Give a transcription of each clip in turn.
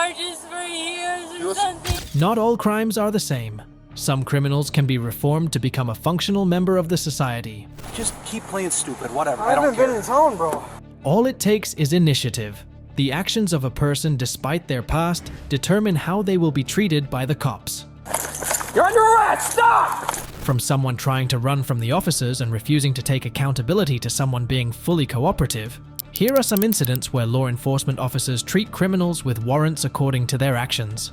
charges for years or something. Not all crimes are the same. Some criminals can be reformed to become a functional member of the society. Just keep playing stupid, whatever. I haven't been in town, bro. All it takes is initiative. The actions of a person, despite their past, determine how they will be treated by the cops. You're under arrest! Stop! From someone trying to run from the officers and refusing to take accountability to someone being fully cooperative, here are some incidents where law enforcement officers treat criminals with warrants according to their actions.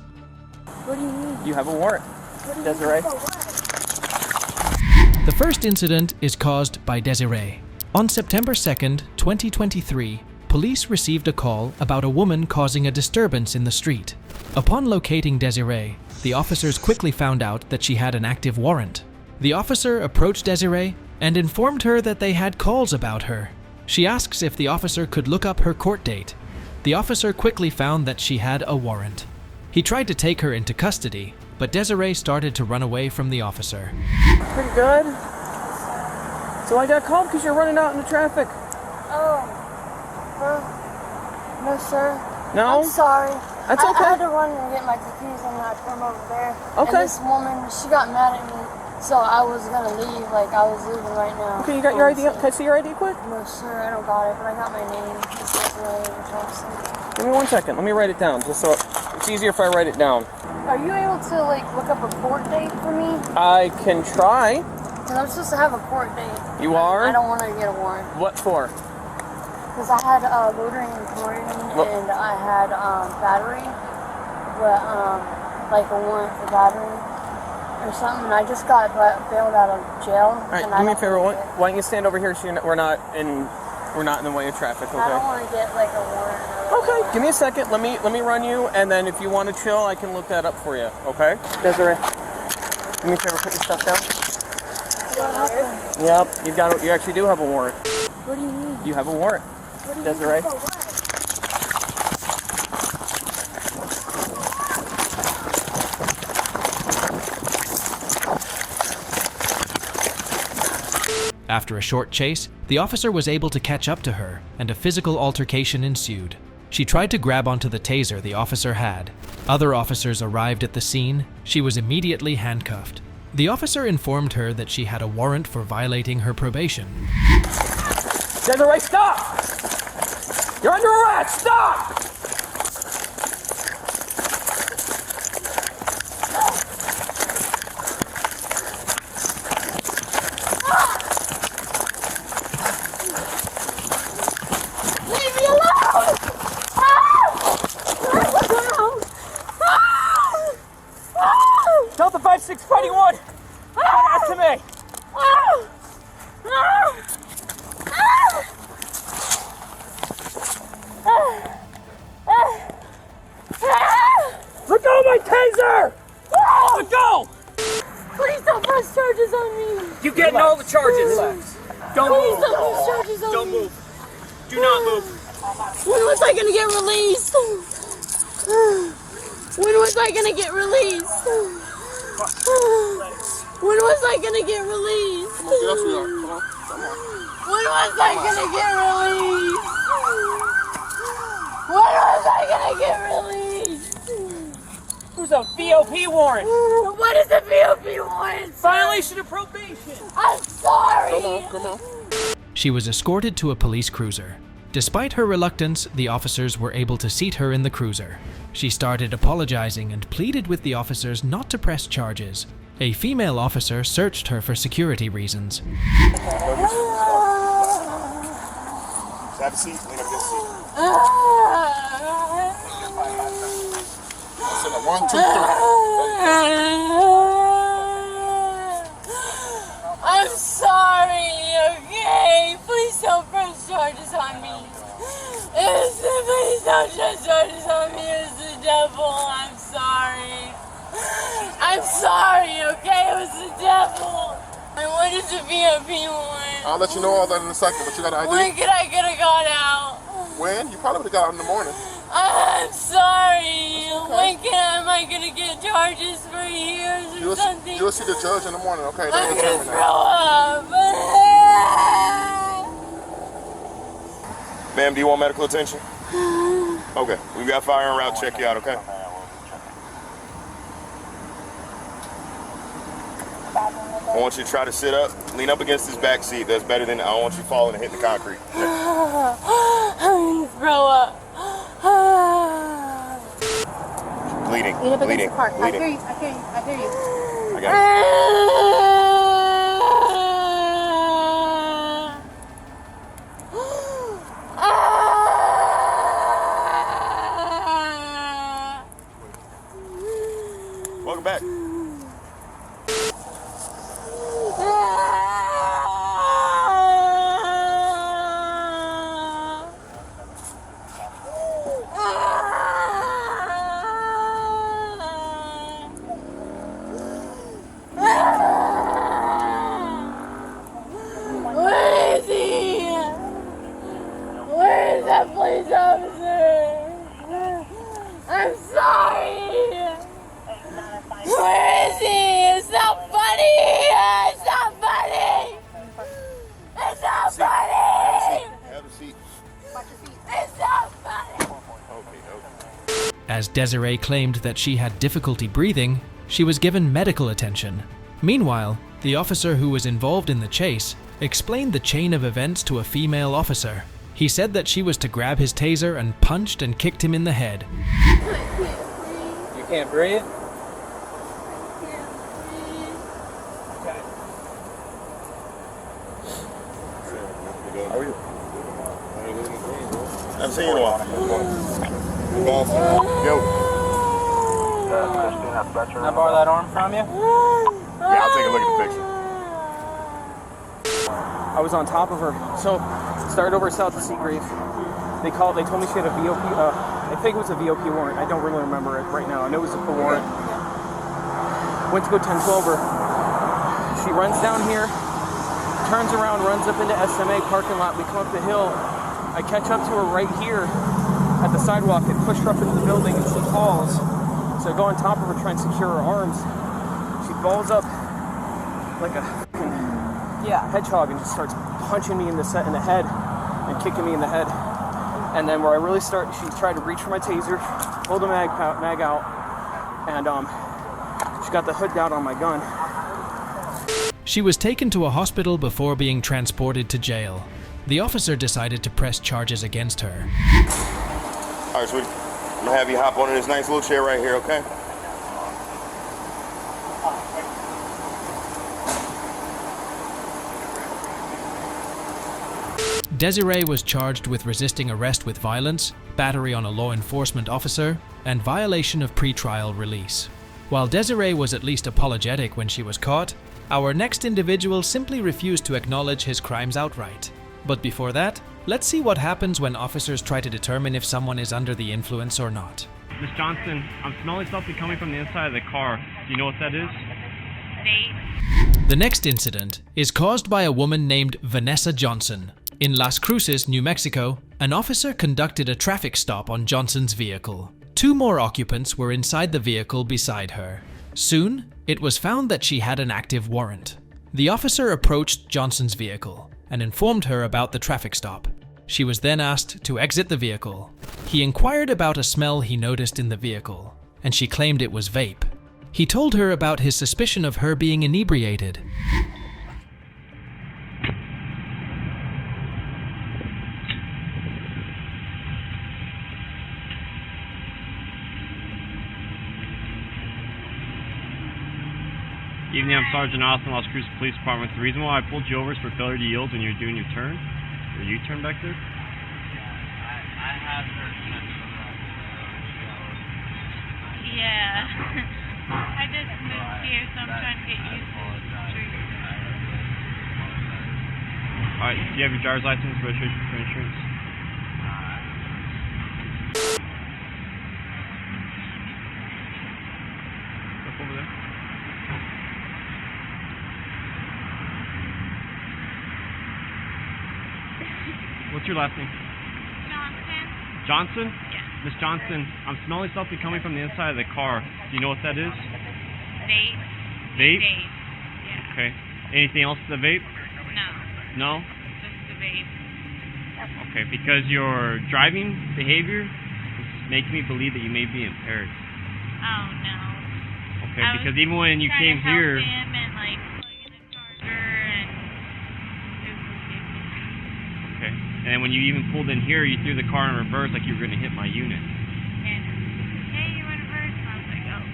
What do you mean? You have a warrant, Desiree. The first incident is caused by Desiree. On September 2nd, 2023, police received a call about a woman causing a disturbance in the street. Upon locating Desiree, the officers quickly found out that she had an active warrant. The officer approached Desiree and informed her that they had calls about her. She asks if the officer could look up her court date. The officer quickly found that she had a warrant. He tried to take her into custody, but Desiree started to run away from the officer. Pretty good. So I got called because you're running out in the traffic. Oh. No, sir. No? I'm sorry. That's okay. I had to run and get my cookies and I come over there. Okay. And this woman, she got mad at me, so I was gonna leave. Like, I was leaving right now. Okay, you got your ID? Can I see your ID quick? No, sir, I don't got it, but I got my name. It's Desiree Thompson. Give me 1 second. Let me write it down, just so it's easier if I write it down. Are you able to, like, look up a court date for me? I can try. Because I'm supposed to have a court date. You are? I don't want to get a warrant. What for? Because I had loitering and promoting, and I had battery, but like a warrant for battery or something. And I just got bailed out of jail. All right, do me a favor. Why don't you stand over here so we're not in the way of traffic? Okay. I don't want to get like a warrant. Okay, give me a second. Let me run you, and then if you want to chill, I can look that up for you. Okay? Desiree, do me a favor. Put your stuff down. Yep, you actually do have a warrant. What do you mean? You have a warrant, Desiree. After a short chase, the officer was able to catch up to her, and a physical altercation ensued. She tried to grab onto the taser the officer had. Other officers arrived at the scene. She was immediately handcuffed. The officer informed her that she had a warrant for violating her probation. Desiree, stop! You're under arrest! Stop! Leave me alone! Delta 56 fighting one! Pass to me! Let go of my taser! Let go! Please don't press charges on me! You getting all the charges. Don't Please move. don't press charges on Don't me! move. Do not move. When was I gonna get released? When was I gonna get released? When was I gonna get released? Come on, get up here. Come on. When was I gonna get released? When was I gonna get released? Who's a VOP warrant? What is a VOP warrant? Violation of probation. I'm sorry! Come on. She was escorted to a police cruiser. Despite her reluctance, the officers were able to seat her in the cruiser. She started apologizing and pleaded with the officers not to press charges. A female officer searched her for security reasons. Have a seat. Lean up against the seat. So 1, 2, 3. I'm sorry, okay? Please don't press charges on me. Please don't press charges on me. It was the devil. I'm sorry. I'm sorry, okay? It was the devil. And what is a VIP one? I'll let you know all that in a second, but you got an ID? When could I get a got out? When? You probably would have got out in the morning. I'm sorry. When am I gonna get charges for years or something? You'll see the judge in the morning, okay? I'm They'll gonna determine throw that. up. Ma'am, do you want medical attention? Okay, we got fire en route. Check you out, okay? I want you to try to sit up, lean up against this back seat. That's better than I want you falling and hitting the concrete. I'm gonna throw up. Bleeding, Lean up against bleeding, the car. bleeding. I hear you. I hear you. I hear you. I got it. Welcome back. Where is he? Where is that police officer? I'm sorry. Where is he? It's not funny. It's not funny. It's not funny. Have a seat. It's not funny. Okay. As Desiree claimed that she had difficulty breathing, she was given medical attention. Meanwhile, the officer who was involved in the chase explained the chain of events to a female officer. He said that she was to grab his taser and punched and kicked him in the head. You can't breathe? How are you? I've seen you in a while. Yo. Can I borrow that arm from you? Yeah, I'll take a look at the picture. I was on top of her. So, started over south of Seagrave. They told me she had a VOP, I think it was a VOP warrant. I don't really remember it right now. I know it was a warrant. Went to go 10-12 her. She runs down here, turns around, runs up into SMA parking lot. We come up the hill. I catch up to her right here at the sidewalk and push her up into the building, and she falls. So I go on top of her, try and secure her arms. She balls up like a hedgehog and just starts punching me in the head and kicking me in the head. And then where I really start, she tried to reach for my taser, pulled the mag out, and she got the hood down on my gun. She was taken to a hospital before being transported to jail. The officer decided to press charges against her. All right, sweetie. I'm gonna have you hop on in this nice little chair right here, okay? Desiree was charged with resisting arrest with violence, battery on a law enforcement officer, and violation of pretrial release. While Desiree was at least apologetic when she was caught, our next individual simply refused to acknowledge his crimes outright. But before that, let's see what happens when officers try to determine if someone is under the influence or not. Miss Johnson, I'm smelling something coming from the inside of the car. Do you know what that is? The next incident is caused by a woman named Vanessa Johnson. In Las Cruces, New Mexico, an officer conducted a traffic stop on Johnson's vehicle. 2 more occupants were inside the vehicle beside her. Soon, it was found that she had an active warrant. The officer approached Johnson's vehicle and informed her about the traffic stop. She was then asked to exit the vehicle. He inquired about a smell he noticed in the vehicle, and she claimed it was vape. He told her about his suspicion of her being inebriated. Evening, I'm Sergeant Austin, Las Cruces Police Department. The reason why I pulled you over is for failure to yield when you're doing your turn. Or U-turn back there? I have heard Yeah. I just moved here, so I'm trying to get used to the street. Alright, do you have your driver's license, registration for insurance? Up over there. What's your last name? Johnson? Johnson? Yeah. Miss Johnson, I'm smelling something coming from the inside of the car. Do you know what that is? Vape? Vape? Vape. Yeah. Okay. Anything else to the vape? No. No? Just the vape. Okay, because your driving behavior is makes me believe that you may be impaired. Oh no. Okay, because even when you came here. Him and like plug in the charger and it was ridiculous. Okay, and when you even pulled in here, you threw the car in reverse like you were gonna hit my unit. And hey, you went reverse. And I was like, oh.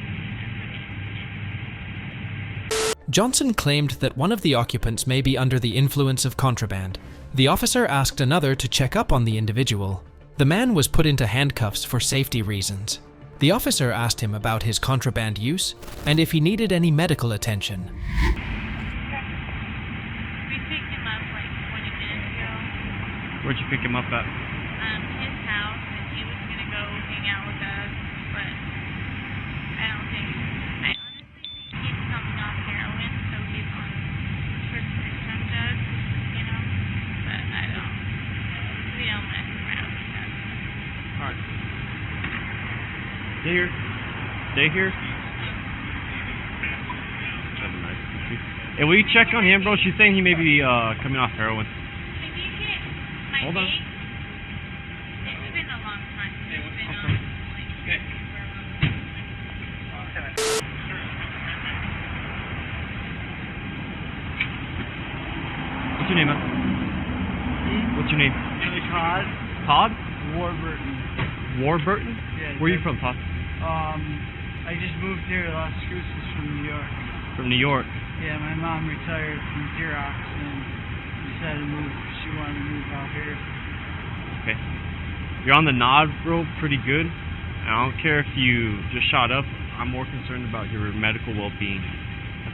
Johnson claimed that one of the occupants may be under the influence of contraband. The officer asked another to check up on the individual. The man was put into handcuffs for safety reasons. The officer asked him about his contraband use and if he needed any medical attention. We picked him up like 20 minutes ago. Where'd you pick him up at? His house, and he was gonna go hang out with us, but I honestly think he's coming off heroin, so he's on prescription drugs, you know. But we don't mess around with that. Alright. Stay here. Stay here. Hey, will you check on him, bro? She's saying he may be coming off heroin. Can you get my Hold on. date? It's been a long time. It's been Okay. for a long time. What's your name, man? What's your name? Todd Todd? Warburton. Warburton? Yeah, Where are you from, Todd? I just moved here last Christmas from New York. From New York. Yeah, my mom retired from Xerox and decided to move. She wanted to move out here. Okay. You're on the nod, bro, pretty good. I don't care if you just shot up. I'm more concerned about your medical well-being.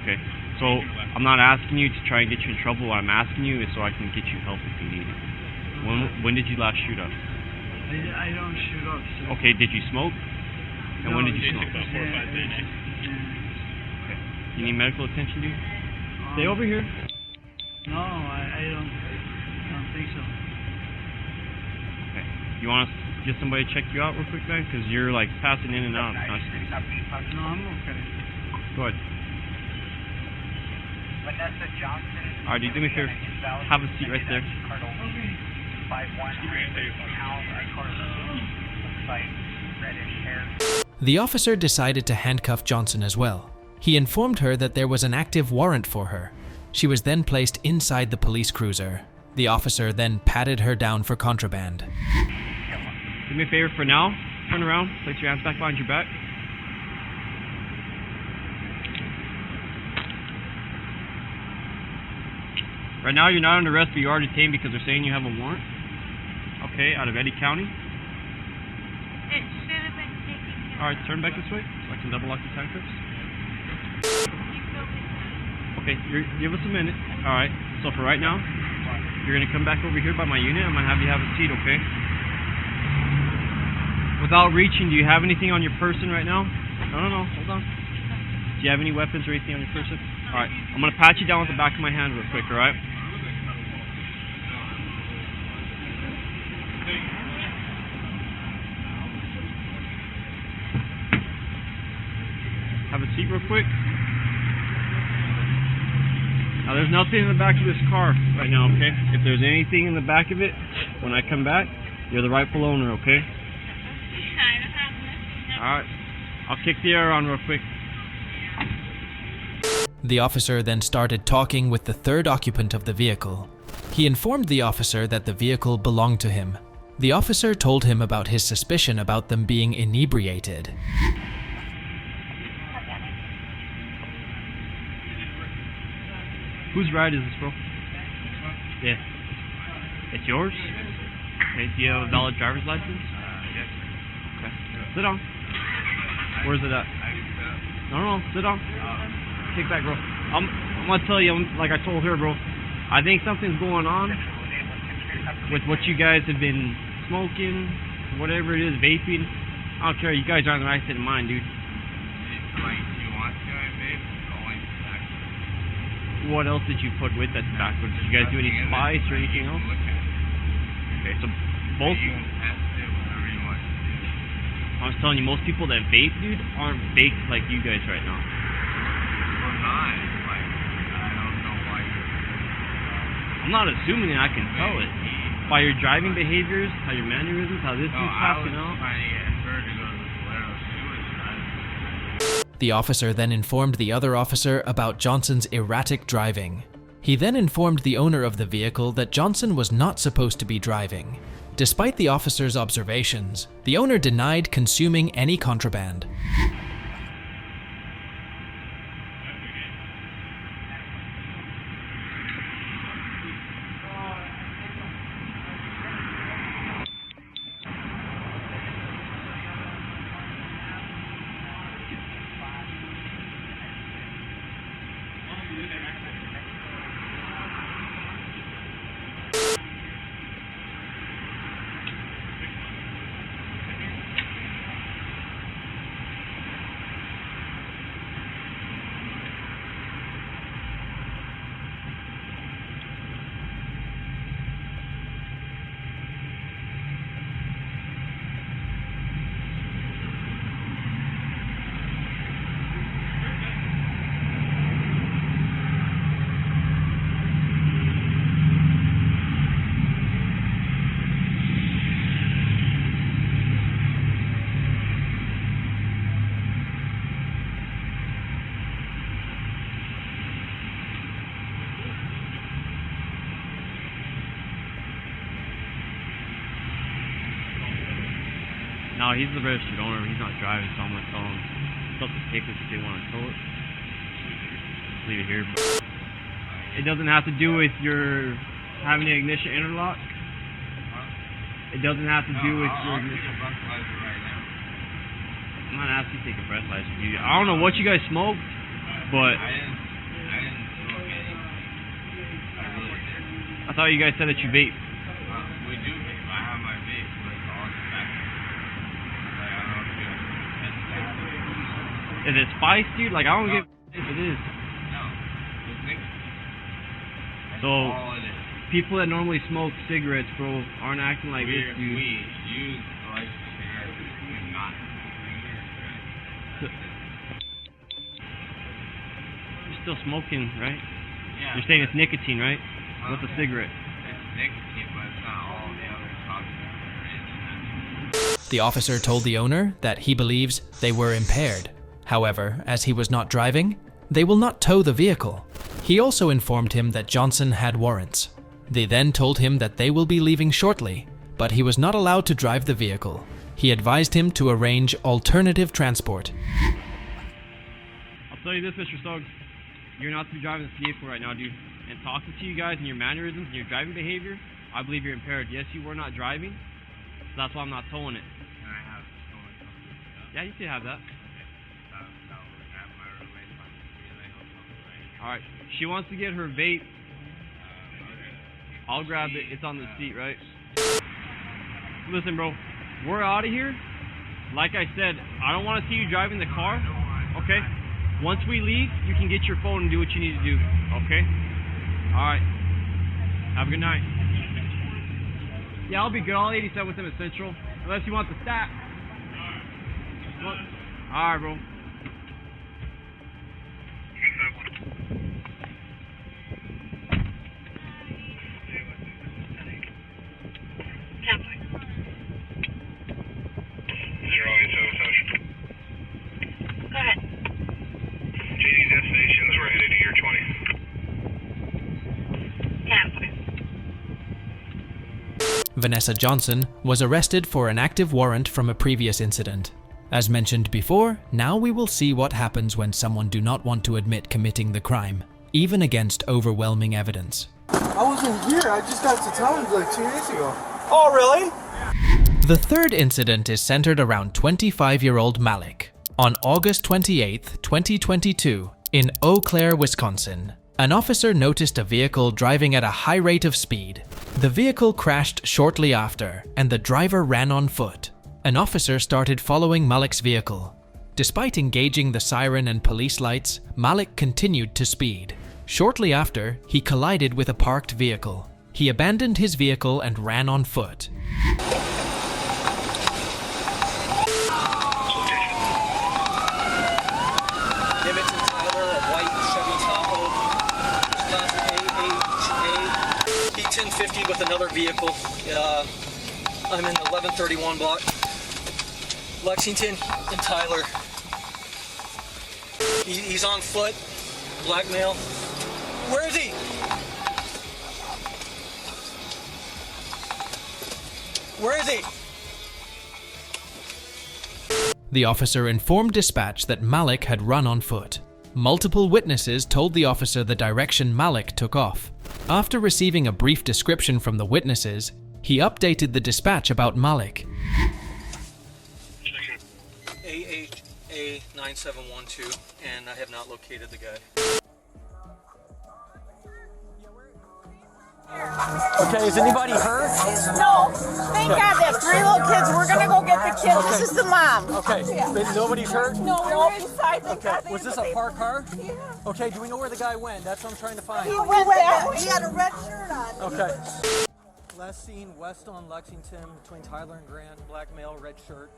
Okay. So I'm not asking you to try and get you in trouble. What I'm asking you is so I can get you help if you need it. When did you last shoot up? I don't shoot up. So Okay. Did you smoke? And when did you smoke? Yeah. You need medical attention, dude? Stay over here. No, I don't think so. Okay. You want us to get somebody to check you out real quick, man? Because you're like passing in and out. No, I'm okay. Go ahead. Vanessa Johnson. Alright, dude, do me a favor. Have a seat right there. The officer decided to handcuff Johnson as well. He informed her that there was an active warrant for her. She was then placed inside the police cruiser. The officer then patted her down for contraband. Do me a favor for now. Turn around. Place your hands back behind your back. Right now, you're not under arrest, but you are detained because they're saying you have a warrant. Okay, out of Eddy County. It should have been taken care of. Alright, turn back this way so I can double lock the handcuffs. You feel me? Okay, give us a minute. Alright, so for right now, you're going to come back over here by my unit. I'm going to have you have a seat, okay? Without reaching, do you have anything on your person right now? No, hold on. Do you have any weapons or anything on your person? Alright, I'm going to pat you down with the back of my hand real quick, alright? Have a seat real quick. Now there's nothing in the back of this car right now, okay? If there's anything in the back of it, when I come back, you're the rightful owner, okay? I don't have nothing. Alright. I'll kick the air on real quick. The officer then started talking with the third occupant of the vehicle. He informed the officer that the vehicle belonged to him. The officer told him about his suspicion about them being inebriated. Whose ride is this, bro? Yeah. It's yours? Okay, do you have a valid driver's license? Yes. Okay. Sit down. Where's it at? No, sit down. Kick back, bro. I'm gonna tell you, like I told her, bro, I think something's going on with what you guys have been smoking, whatever it is, vaping. I don't care, you guys aren't the right state of mind, dude. What else did you put with that tobacco? Did you guys do any spice or anything else? Okay, so both. I was telling you, most people that vape, dude, aren't baked like you guys right now. I'm not assuming it, I can tell it. By your driving behaviors, how your mannerisms, how this is passing out. The officer then informed the other officer about Johnson's erratic driving. He then informed the owner of the vehicle that Johnson was not supposed to be driving. Despite the officer's observations, the owner denied consuming any contraband. No, he's the registered owner. He's not driving, so I'm gonna tell him. It's up to takers if they want to tow it. Just leave it here. It doesn't have to do with your having the ignition interlock. It doesn't have to do with your ignition. I'm not asking you to take a breathalyzer, dude. I don't know what you guys smoked, but I didn't smoke any. I really didn't. I thought you guys said that you vape. We do vape. I have my vape, but it's all in the back. Like, I don't know if you understand. Is it spice, dude? Like, I don't give if it is. No. It's nicotine. That's So, all it is. people that normally smoke cigarettes, bro, aren't acting like this, dude. We use electric cigarettes and not You're still smoking, right? yeah. You're saying it's nicotine, right? With a cigarette. It's nicotine, but it's not all the other toxins that are in it. The officer told the owner that he believes they were impaired. However, as he was not driving, they will not tow the vehicle. He also informed him that Johnson had warrants. They then told him that they will be leaving shortly, but he was not allowed to drive the vehicle. He advised him to arrange alternative transport. I'll tell you this, Mr. Suggs. You're not to be driving this vehicle right now, dude. And talking to you guys and your mannerisms and your driving behavior, I believe you're impaired. Yes, you were not driving, so that's why I'm not towing it. Can I have stolen something? Yeah, you can have that. That would have my roommate on relay or something, right? Alright, she wants to get her vape. Okay. I'll grab it. It's on the seat, right? Listen, bro. We're out of here. Like I said, I don't want to see you driving the car. Okay? Once we leave, you can get your phone and do what you need to do. Okay? Alright. Have a good night. Yeah, I'll be good. I'll 87 with them at Central. Unless you want the stack. Alright, bro. Go ahead. JD destinations, we're headed to year 20. Tampa. Vanessa Johnson was arrested for an active warrant from a previous incident. As mentioned before, now we will see what happens when someone do not want to admit committing the crime, even against overwhelming evidence. I wasn't here. I just got to town like 2 days ago. Oh, really? The third incident is centered around 25-year-old Malik. On August 28, 2022, in Eau Claire, Wisconsin, an officer noticed a vehicle driving at a high rate of speed. The vehicle crashed shortly after, and the driver ran on foot. An officer started following Malik's vehicle. Despite engaging the siren and police lights, Malik continued to speed. Shortly after, he collided with a parked vehicle. He abandoned his vehicle and ran on foot. With another vehicle. I'm in the 1131 block. Lexington and Tyler. He's on foot. Blackmail. Where is he? Where is he? The officer informed dispatch that Malik had run on foot. Multiple witnesses told the officer the direction Malik took off. After receiving a brief description from the witnesses, he updated the dispatch about Malik. AHA 9712, and I have not located the guy. Okay, is anybody hurt? No. Thank God there's 3 little kids. We're going to go get the kids. Okay. This is the mom. Okay, nobody's hurt? No, we're inside. Okay, was this a parked car? Yeah. Okay, do we know where the guy went? That's what I'm trying to find. He went there. He had a red shirt on. Okay. Last seen west on Lexington between Tyler and Grant. Black male, red shirt.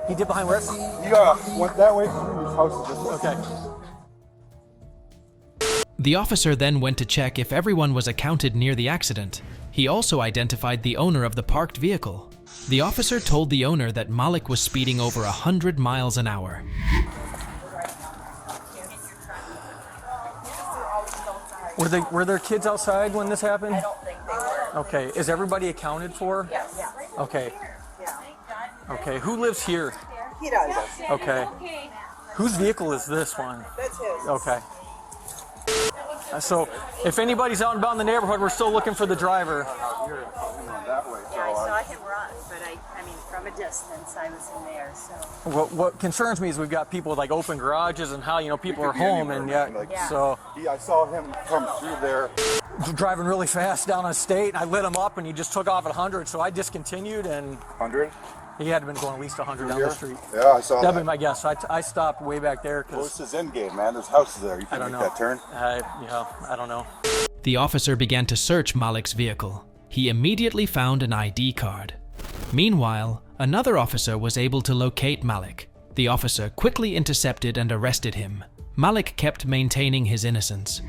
He did behind where? Yeah, went that way. His house is this way. Okay. The officer then went to check if everyone was accounted near the accident. He also identified the owner of the parked vehicle. The officer told the owner that Malik was speeding over 100 miles an hour. Were there kids outside when this happened? I don't think they were. Okay, is everybody accounted for? Yes. Okay. Okay, who lives here? He does. Okay. Whose vehicle is this one? That's his. Okay. So, if anybody's out and about in the neighborhood, we're still looking for the driver. Yeah, I saw him run, but I mean, from a distance, I was in there, so. What concerns me is we've got people with like open garages and how, people are home and so. Yeah, I saw him come through there. Driving really fast down a state, and I lit him up and he just took off at 100, so I discontinued and. 100? He had been going at least 100 down the street. Yeah, I saw that. That'd be my guess. I stopped way back there because. Well, it's his end game, man. There's houses there. You can make that turn. I don't know. The officer began to search Malik's vehicle. He immediately found an ID card. Meanwhile, another officer was able to locate Malik. The officer quickly intercepted and arrested him. Malik kept maintaining his innocence.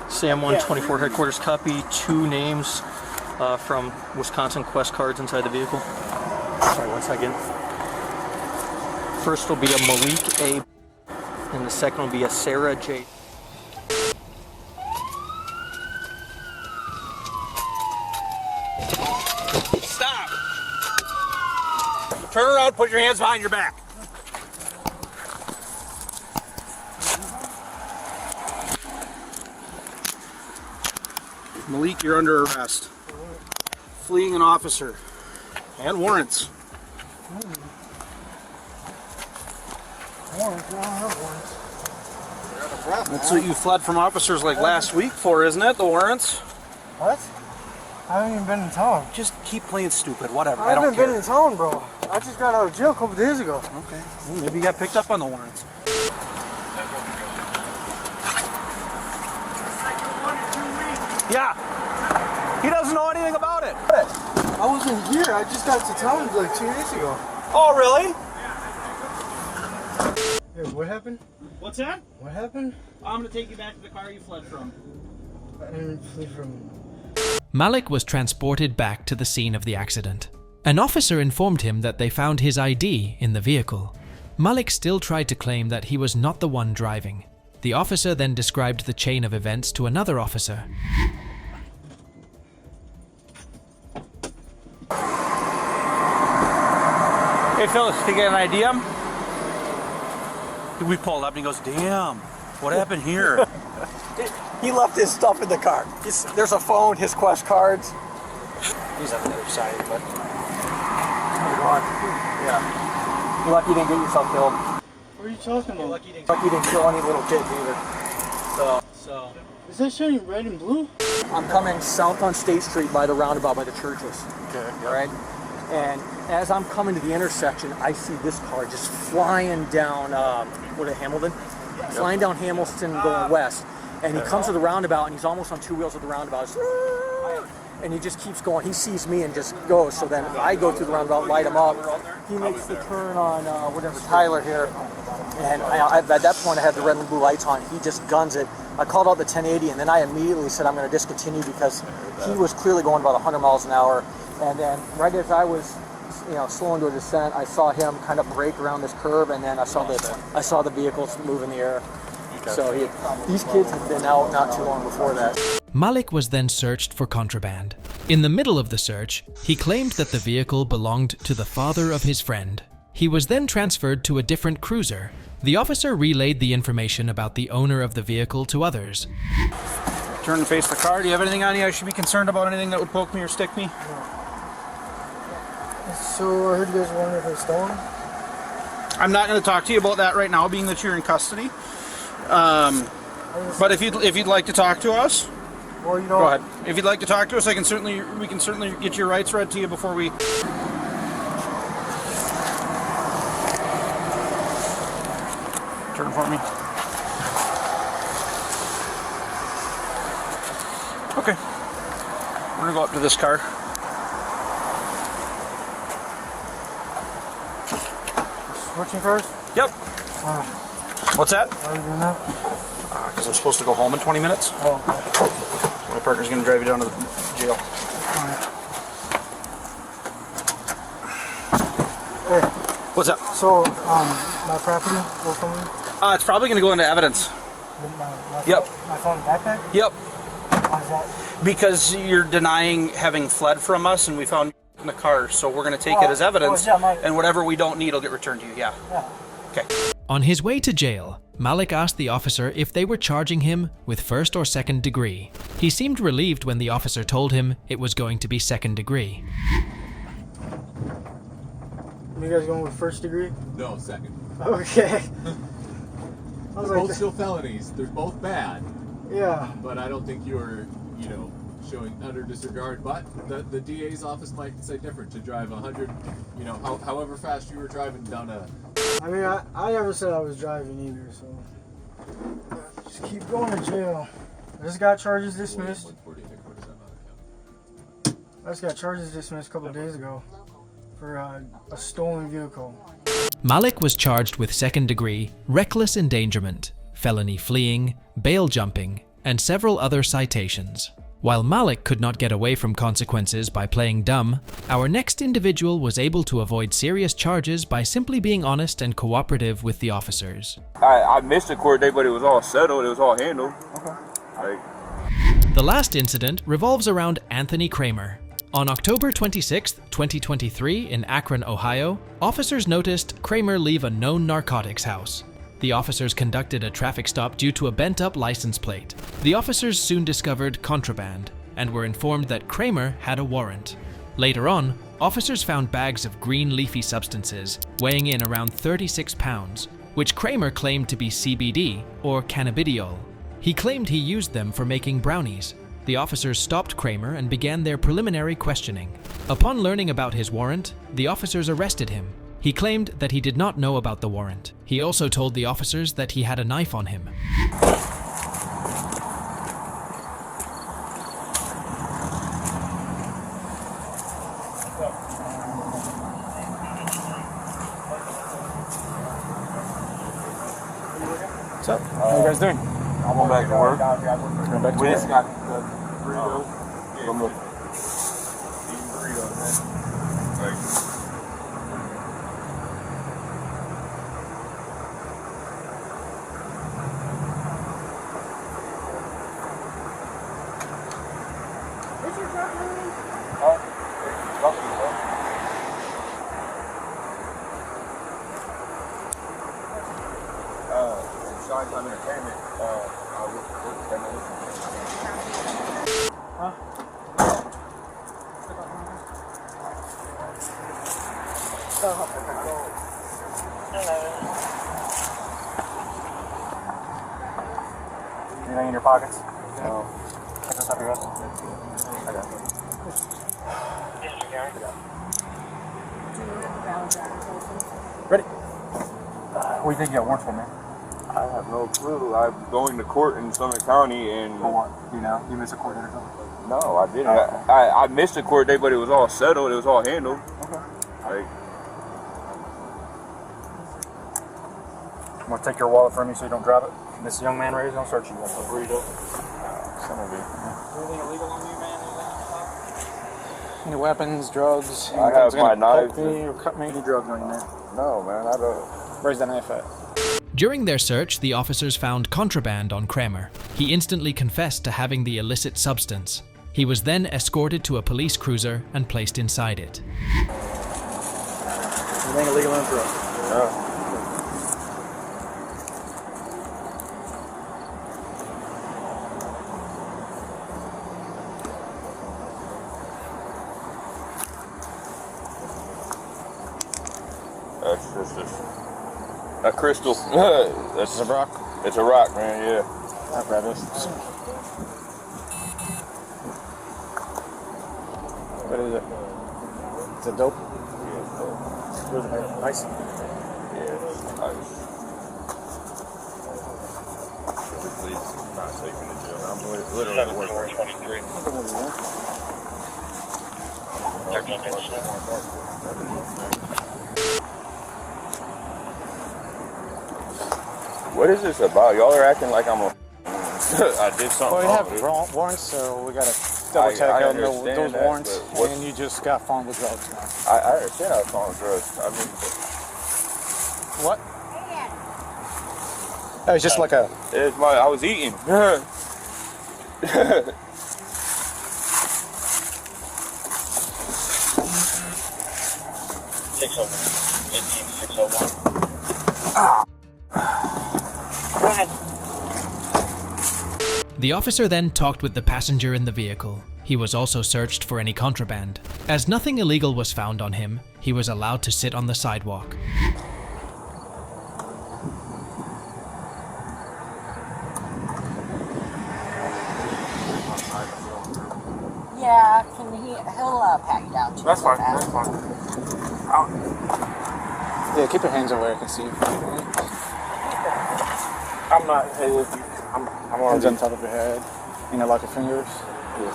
Sam 124 headquarters copy 2 names from Wisconsin Quest cards inside the vehicle. Sorry, 1 second. First will be a Malik A, and the second will be a Sarah J. Stop! Turn around, put your hands behind your back. Malik, you're under arrest. Fleeing an officer. And warrants. Warrants? I don't have warrants. That's what you fled from officers like last week for, isn't it? The warrants? What? I haven't even been in town. Just keep playing stupid, whatever. I haven't been in town, bro. I just got out of jail a couple days ago. Okay. Well, maybe you got picked up on the warrants. Yeah. He doesn't know anything about it. I wasn't here. I just got to town like 2 days ago. Oh, really? Hey, what happened? What's that? What happened? I'm going to take you back to the car you fled from. I didn't flee from... Malik was transported back to the scene of the accident. An officer informed him that they found his ID in the vehicle. Malik still tried to claim that he was not the one driving. The officer then described the chain of events to another officer. Hey, Phyllis, did you get an idea? We pulled up and he goes, damn, what happened here? He left his stuff in the car. There's a phone, his Quest cards. He's on the other side, but... Yeah. You're lucky you didn't get yourself killed. What are you talking about? Lucky you didn't kill any little kids either. So. Is that showing red and blue? I'm coming south on State Street by the roundabout by the churches. Okay. All right. And as I'm coming to the intersection, I see this car just flying down, Hamilton? Flying down Hamilton going west. And he comes to the roundabout and he's almost on 2 wheels at the roundabout. And he just keeps going. He sees me and just goes. So then I go through the roundabout, light him up. He makes the turn on whatever Tyler here. And at that point, I had the red and blue lights on. He just guns it. I called out the 1080, and then I immediately said I'm going to discontinue because he was clearly going about 100 miles an hour. And then right as I was, slowing to a descent, I saw him kind of brake around this curve, and then I saw the vehicles move in the air. So these kids had been out not too long before that. Malik was then searched for contraband. In the middle of the search, he claimed that the vehicle belonged to the father of his friend. He was then transferred to a different cruiser. The officer relayed the information about the owner of the vehicle to others. Turn and face the car. Do you have anything on you I should be concerned about? Anything that would poke me or stick me? So I heard you guys were wondering if it was stolen? I'm not going to talk to you about that right now, being that you're in custody. But if you'd like to talk to us, well, go ahead. If you'd like to talk to us, we can certainly get your rights read to you before we. Turn for me. Okay. We're gonna go up to this car. Switching cars? Yep. What's that? Why are you doing that? Because I'm supposed to go home in 20 minutes. Oh, okay. My partner's going to drive you down to the jail. Hey. What's up? So, my property will come in? It's probably going to go into evidence. Yep. My phone and backpack? Yep. Why is that? Because you're denying having fled from us, and we found you in the car, so we're going to take it as evidence, and whatever we don't need will get returned to you. Yeah. Okay. On his way to jail, Malik asked the officer if they were charging him with first or second degree. He seemed relieved when the officer told him it was going to be second degree. You guys going with first degree? No, second. Okay. They're both still felonies. They're both bad. Yeah. But I don't think you're, showing utter disregard. But the DA's office might say different to drive 100, however fast you were driving down a. I mean, I never said I was driving either, so just keep going to jail. I just got charges dismissed. I just got charges dismissed a couple of days ago for a stolen vehicle. Malik was charged with second degree, reckless endangerment, felony fleeing, bail jumping, and several other citations. While Malik could not get away from consequences by playing dumb, our next individual was able to avoid serious charges by simply being honest and cooperative with the officers. I missed the court date, but it was all settled. It was all handled. Okay. The last incident revolves around Anthony Kramer. On October 26, 2023, in Akron, Ohio, officers noticed Kramer leave a known narcotics house. The officers conducted a traffic stop due to a bent-up license plate. The officers soon discovered contraband and were informed that Kramer had a warrant. Later on, officers found bags of green leafy substances weighing in around 36 pounds, which Kramer claimed to be CBD or cannabidiol. He claimed he used them for making brownies. The officers stopped Kramer and began their preliminary questioning. Upon learning about his warrant, the officers arrested him. He claimed that he did not know about the warrant. He also told the officers that he had a knife on him. What's up? How are you guys doing? I'm going back to work. Going back to We work. just got the burrito from the burrito, man. Time entertainment. I work demolition. Huh? Anything in your pockets? No. Check this up your vest. I got it. Ready? What do you think you got warrants for, man? I have no clue. I'm going to court in Summit County and... For what? You know? You missed a court date or something? No, I didn't. I missed a court date, but it was all settled. It was all handled. Okay. Like, I'm gonna take your wallet from you so you don't drop it. This young man right here is gonna search you. That's a burrito. some of it. Anything illegal on you, man? Any weapons, drugs? I have my knives. Poke me or cut me? Any drugs on you, man? No, man, I don't. Where's that knife at? During their search, the officers found contraband on Kramer. He instantly confessed to having the illicit substance. He was then escorted to a police cruiser and placed inside it. Anything illegal on drugs? No. That's just a crystal. That's a rock? It's a rock, man, yeah. I've read this. What is it? It's a dope? Yeah, it's dope. Nice. Yeah, it's nice. Please, not safe in the jail. I'm literally working. 23. What is this about? Y'all are acting like I'm a... I did something Well, we wrong. have warrants, so we gotta double check I out understand those that, warrants, but what- and you just got found with drugs now. I understand I was on drugs. I mean... What? That was just like a... It's my... I was eating. Go ahead. The officer then talked with the passenger in the vehicle. He was also searched for any contraband. As nothing illegal was found on him, he was allowed to sit on the sidewalk. Yeah, he'll pat you down too. That's fine, that's fine. Yeah, keep your hands over where I can see you. I'm not, I'm hands on top of your head. You know, like your fingers. Yeah.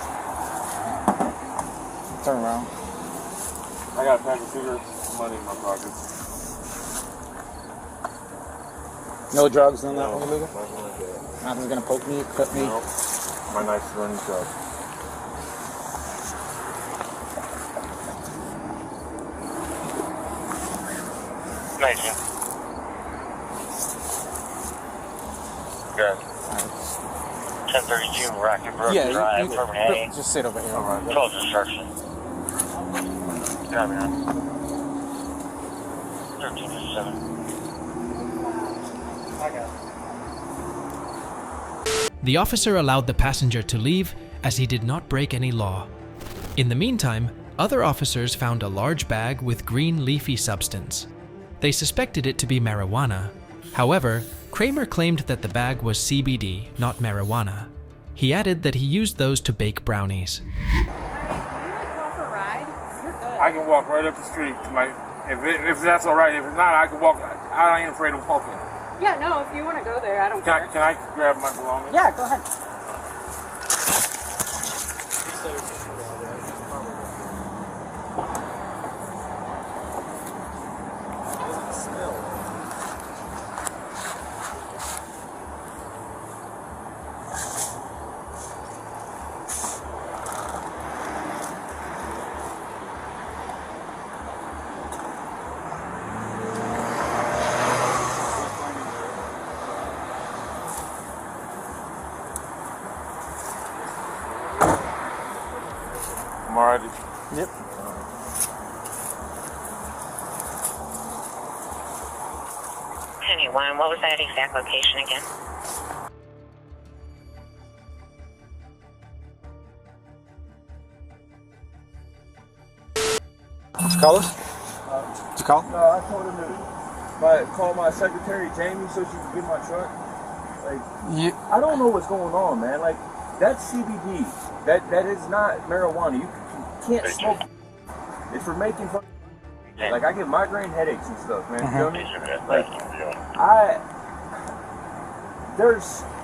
Turn around. I got a pack of cigarettes, money in my pocket. No drugs, none of that No, illegal? nothing like that. Nothing's gonna poke me, cut me? No. My knife's running sharp. Nice. Good. 1032 Rocky Brook Drive, Birmingham. Just sit over here. All right. Close instruction. Copy, man. 1357. I got it. The officer allowed the passenger to leave as he did not break any law. In the meantime, other officers found a large bag with green leafy substance. They suspected it to be marijuana. However, Kramer claimed that the bag was CBD, not marijuana. He added that he used those to bake brownies. I can walk right up the street to my... If that's all right. If it's not, I can walk. I ain't afraid of walking. Yeah, no, if you want to go there, I don't care. Can I grab my belongings? Yeah, go ahead. I'm already. Yep. Anyone, what was that exact location again? Did you call us? Did you call? No, I told him to call my secretary, Jamie, so she could get my truck. Like, Yeah. I don't know what's going on, man. Like, that's CBD. That is not marijuana. You can't smoke. It's for making fun. Like, I get migraine headaches and stuff, man. You feel me? Like,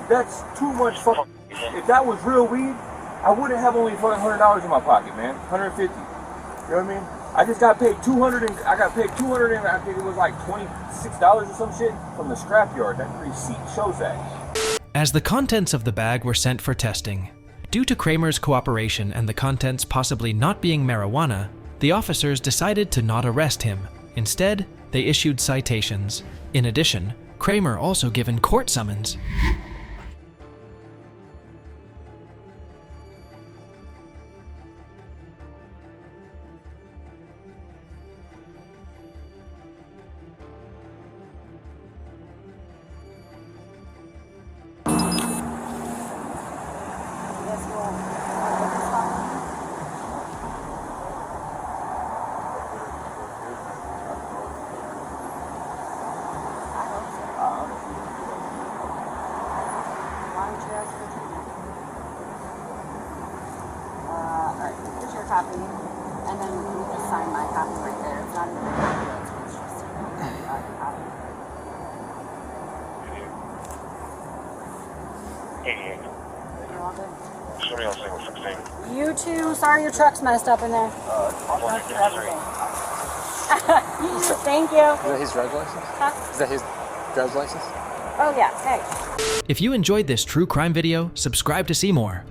That's too much fucking. If that was real weed, I wouldn't have only fucking $100 in my pocket, man. 150. You know what I mean? I just got paid 200 and I got paid 200 and I think it was like $26 or some shit from the scrapyard. That receipt shows that. As the contents of the bag were sent for testing, due to Kramer's cooperation and the contents possibly not being marijuana, the officers decided to not arrest him. Instead, they issued citations. In addition, Kramer also given court summons. Copy, and then you just sign my copy right there. It's not even a big deal. It's just a copy. You're all good. Show me on single 16. You too. Sorry your truck's messed up in there. Thank you. Is that his driver's license? Huh? Is that his driver's license? Oh yeah, hey. If you enjoyed this true crime video, subscribe to see more.